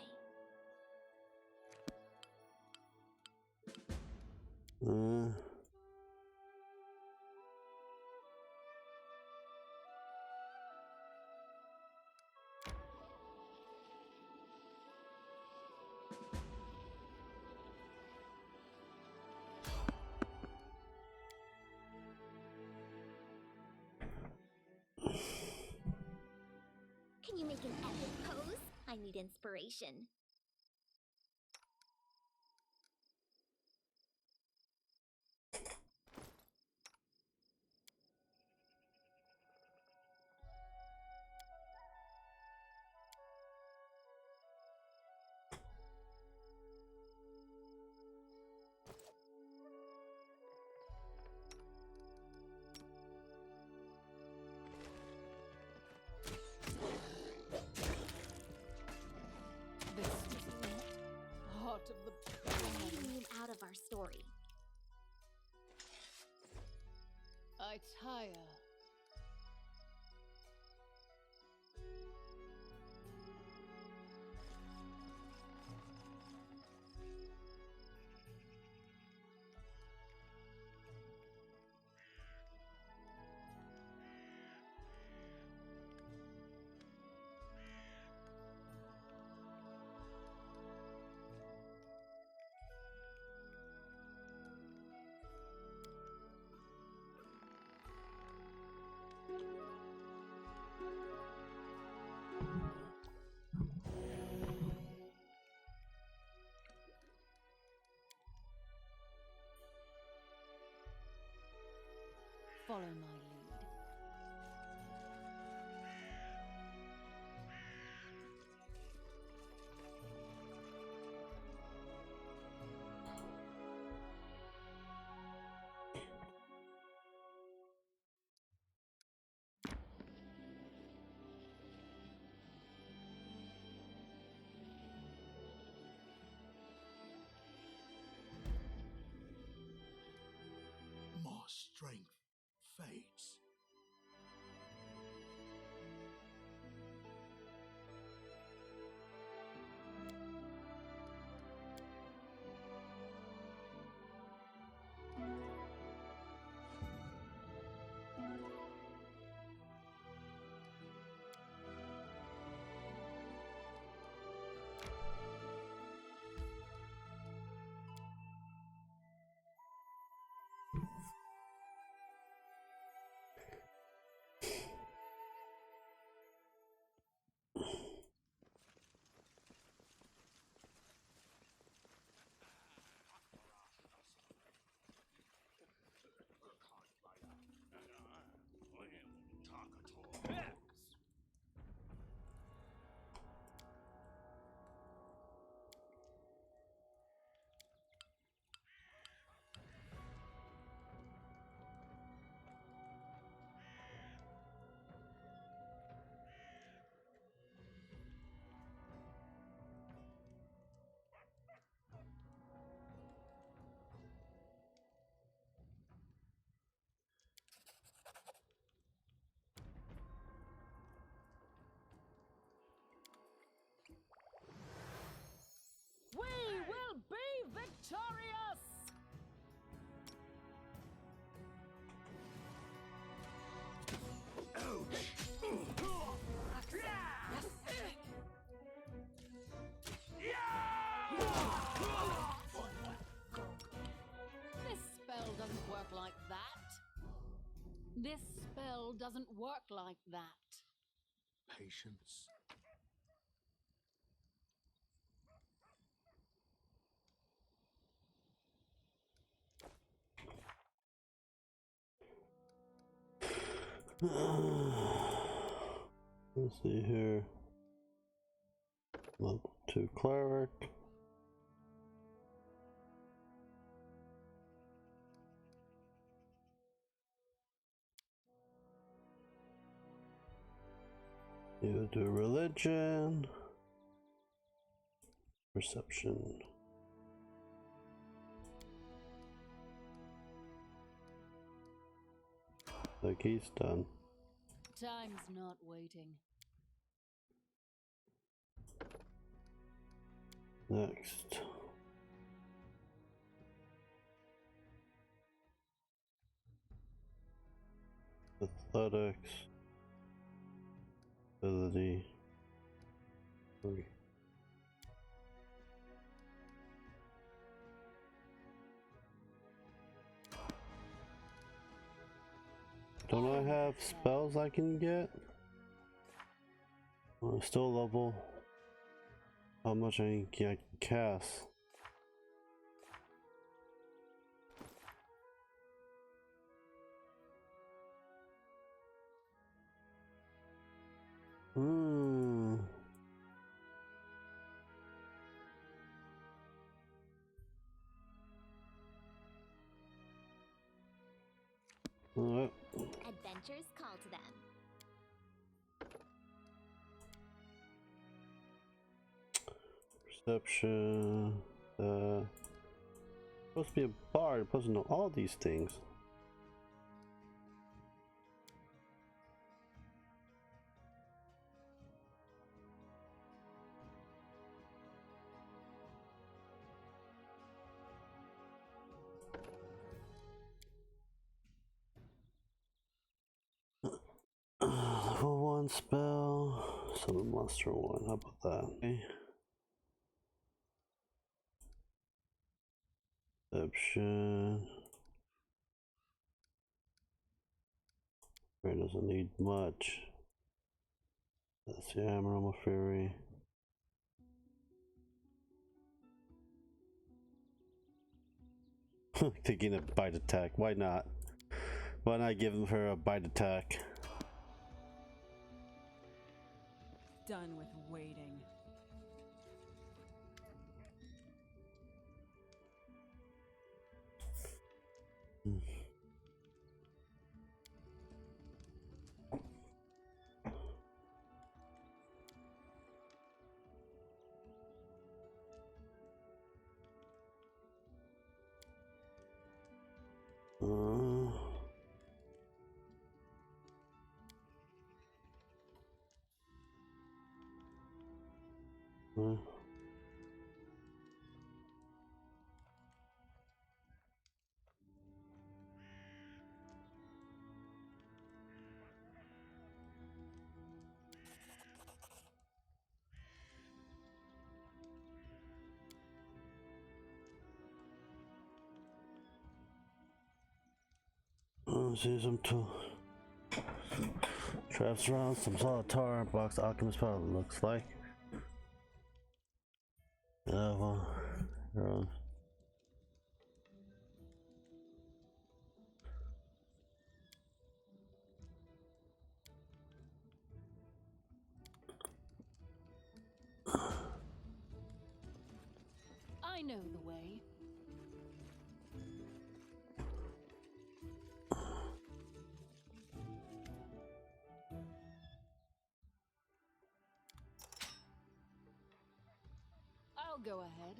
Can you make an epic pose? I need inspiration. This is the heart of the Leaving you out of our story. I tire. Follow my lead. My strength fades. We will be victorious! This spell doesn't work like that. This spell doesn't work like that. Patience. Let's see here. Level 2 cleric. You do religion, perception. Like he's done. Time's not waiting. Next. Athletics. Ability. 3. Don't I have spells I can get? Still level. How much I can cast? Adventures call to them. Perception. Supposed to be a bard, supposed to know all these things. Level 1 spell, summon monster 1. How about that? Okay. Perception. It doesn't need much. That's the Admirable Fury. Taking a bite attack. Why not? Why not give her a bite attack? Done with waiting. See some traps around, some solid tar, box alchemist powder looks like. Well, I know the way. I'll go ahead.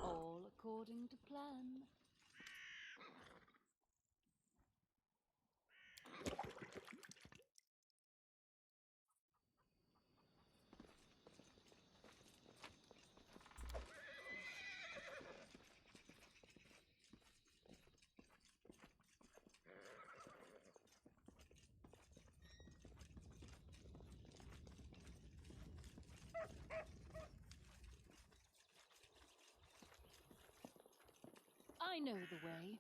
All according to plan. I know the way.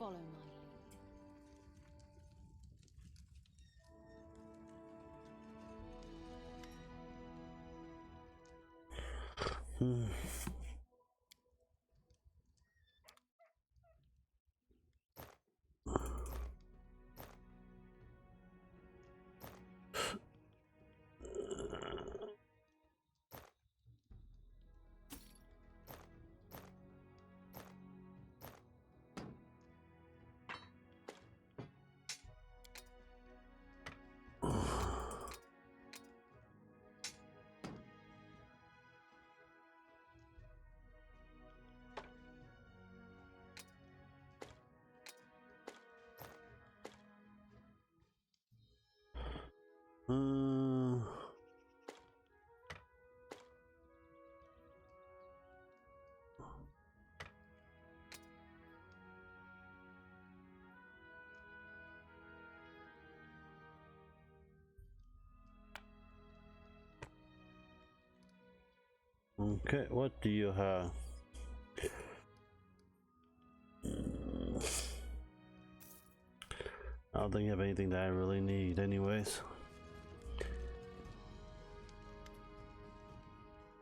Follow my lead. Okay, what do you have? I don't think you have anything that I really need anyways.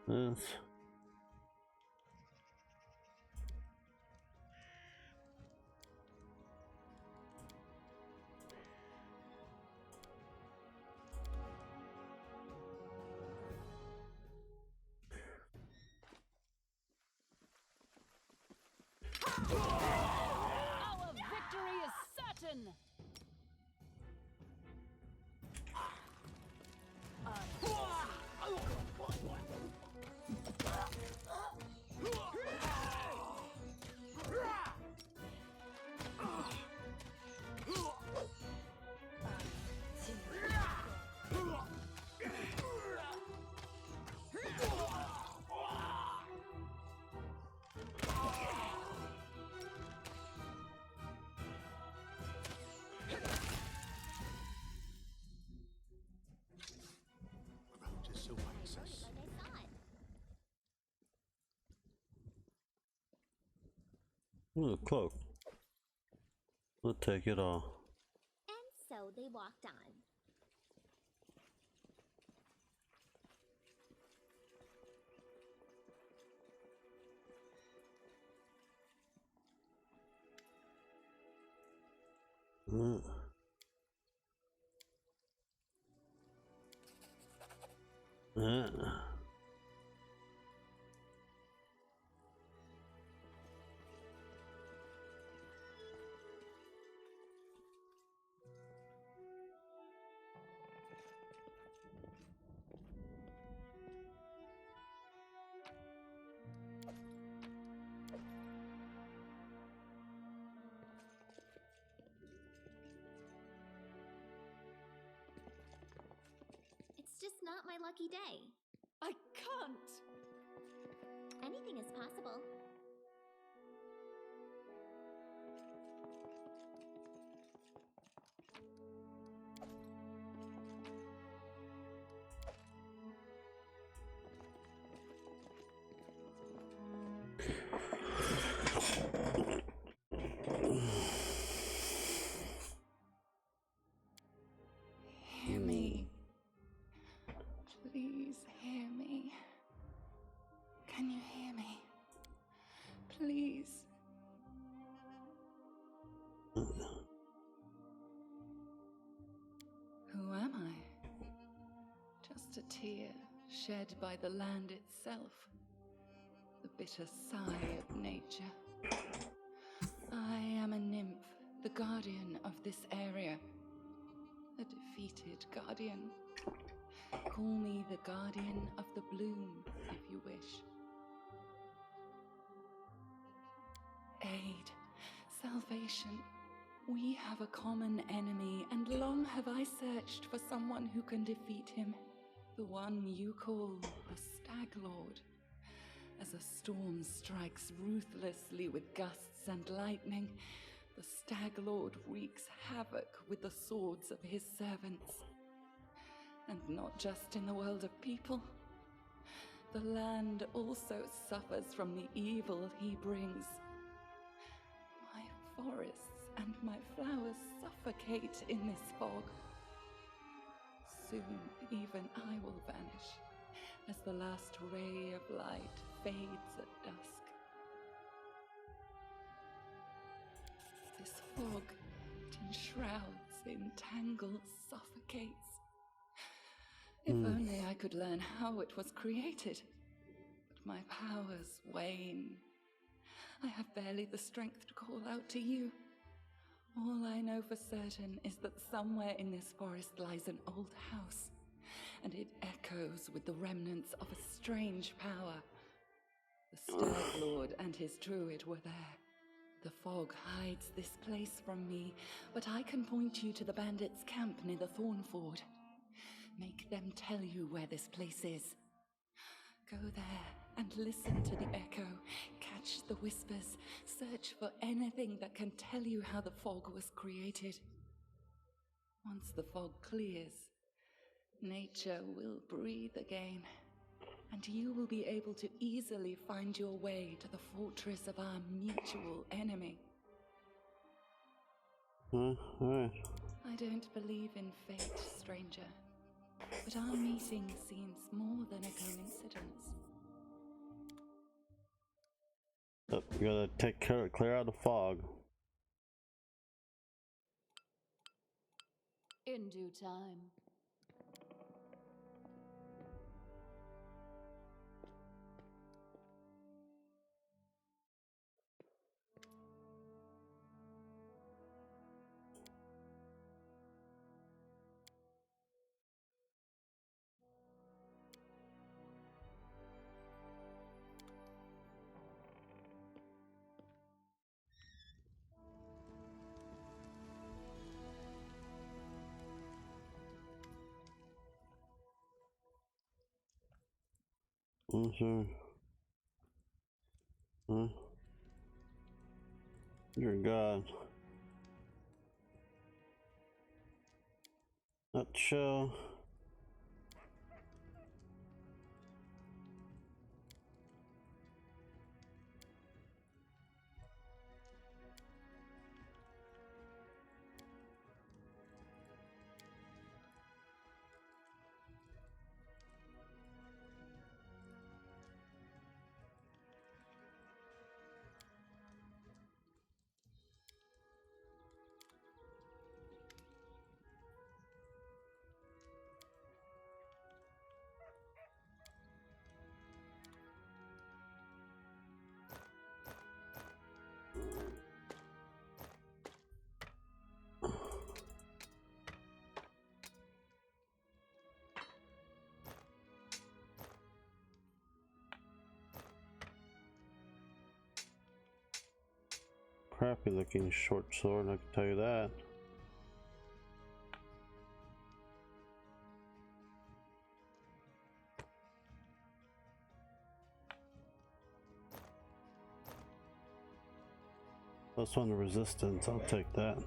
Yes. Our victory is certain! Just awaits us. Like I saw it. Ooh, cloak. We'll take it all. And so they walked on. It's just not my lucky day. I can't! Anything is possible. Hear me. Please hear me. Can you hear me? Please. Who am I? Just a tear shed by the land itself. The bitter sigh of nature. I am a nymph, the guardian of this area. A defeated guardian. Call me the guardian of the bloom, if you wish. Aid, salvation. We have a common enemy, and long have I searched for someone who can defeat him. The one you call the Stag Lord. As a storm strikes ruthlessly with gusts and lightning, the Stag Lord wreaks havoc with the swords of his servants. And not just in the world of people. The land also suffers from the evil he brings. My forests and my flowers suffocate in this fog. Soon, even I will vanish, as the last ray of light fades at dusk. This fog, it enshrouds, entangles, suffocates. If only I could learn how it was created. But my powers wane. I have barely the strength to call out to you. All I know for certain is that somewhere in this forest lies an old house, and it echoes with the remnants of a strange power. The Stag Lord and his druid were there. The fog hides this place from me, but I can point you to the bandits' camp near the Thornford. Make them tell you where this place is. Go there and listen to the echo, catch the whispers, search for anything that can tell you how the fog was created. Once the fog clears, nature will breathe again, and you will be able to easily find your way to the fortress of our mutual enemy. Alright. I don't believe in fate, stranger, but our meeting seems more than a coincidence. Yep, we gotta clear out the fog. In due time. Sure. Huh? You're God. Not sure. Crappy looking short sword, I can tell you that. Plus one to resistance, I'll take that.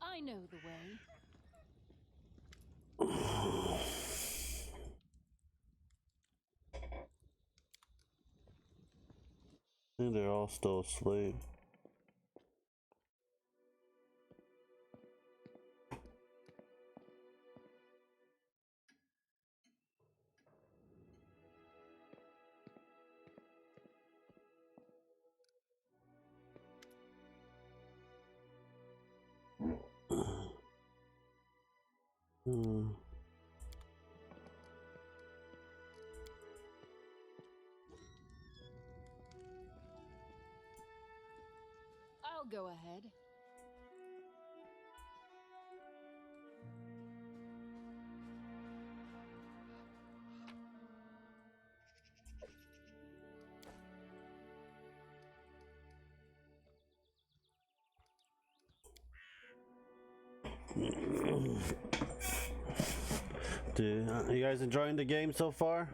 I know the way. I think they're all still asleep. I'll go ahead. You guys enjoying the game so far?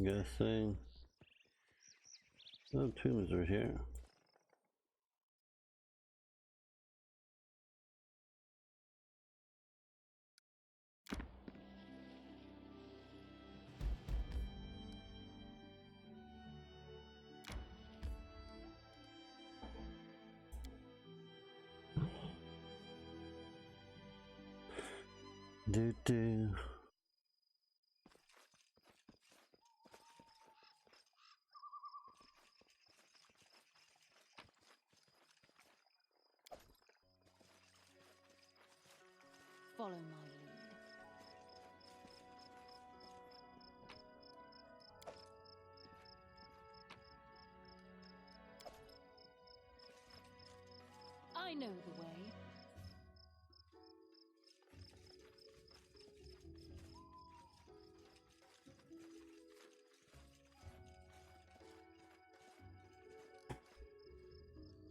Guessing the tombs are here. Do do. Follow my lead. I know the way.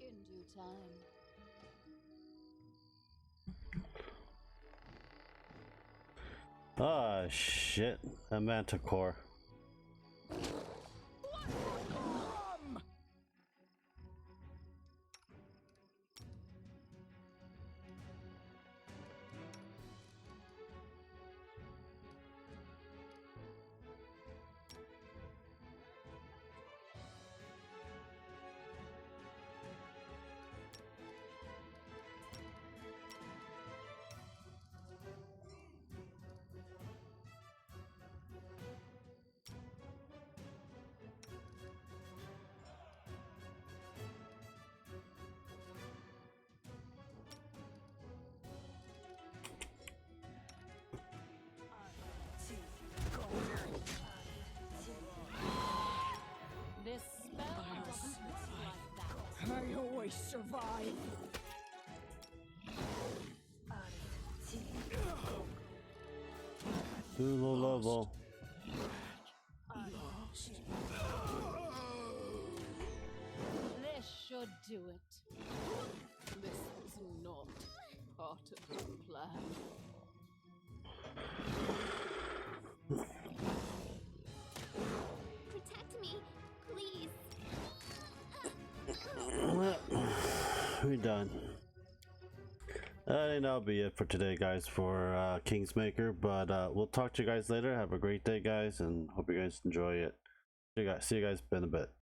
In due time. Ah, shit. A manticore. This spell doesn't work like that. I always survive. Too low level. This should do it. This was not part of the plan. Protect me, please. We're done. I think that'll be it for today, guys, for Kingmaker. But we'll talk to you guys later. Have a great day, guys, and hope you guys enjoy it. See you guys in a bit.